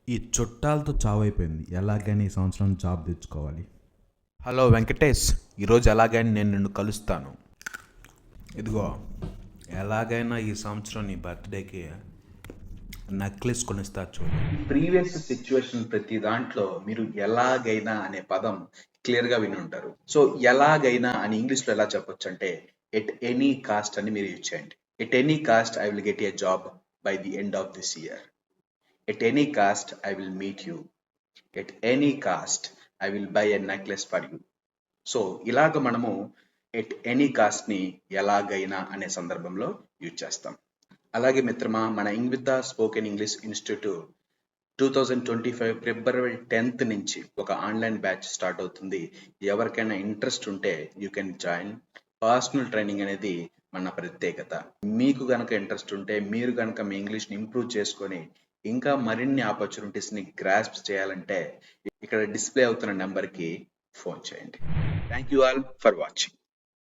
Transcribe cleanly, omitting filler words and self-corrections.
ఈ చుట్టాలతో చావైపోయింది. ఎలాగైనా ఈ సంవత్సరం జాబ్ తెచ్చుకోవాలి. హలో వెంకటేష్, ఈరోజు ఎలాగైనా నేను నిన్ను కలుస్తాను. ఇదిగో, ఎలాగైనా ఈ సంవత్సరం నీ బర్త్డేకి నెక్లెస్ కొనిస్తా చూడు. ప్రీవియస్ సిచ్యువేషన్ ప్రతి దాంట్లో మీరు ఎలాగైనా అనే పదం క్లియర్ గా విని ఉంటారు. సో ఎలాగైనా అని ఇంగ్లీష్ లో ఎలా చెప్పొచ్చు అంటే ఎట్ ఎనీ కాస్ట్ అని మీరు యూజ్ చేయండి. At any cost I will get a job by the end of this year. At any cost I will meet you. At any cost I will buy a necklace for you. So ఇలాగ మనము at any cost ని ఎలాగైనా అనే సందర్భంలో use చేస్తాం. అలాగే మిత్రమా, మన ఇంగ్ స్పోకెన్ ఇంగ్లీష్ ఇన్స్టిట్యూట్ 2025 ఫిబ్రవరి 10th నుంచి ఒక ఆన్లైన్ బ్యాచ్ స్టార్ట్ అవుతుంది. ఎవరికైనా ఇంట్రెస్ట్ ఉంటే you can join. Personal training అనేది మన ప్రత్యేకత. మీకు గనక ఇంట్రెస్ట్ ఉంటే, మీరు గనక మీ ఇంగ్లీష్ని ఇంప్రూవ్ చేసుకొని ఇంకా మరిన్ని ఆపర్చునిటీస్ని గ్రాస్ప్ చేయాలంటే ఇక్కడ డిస్ప్లే అవుతున్న నెంబర్కి ఫోన్ చేయండి. Thank you all for watching.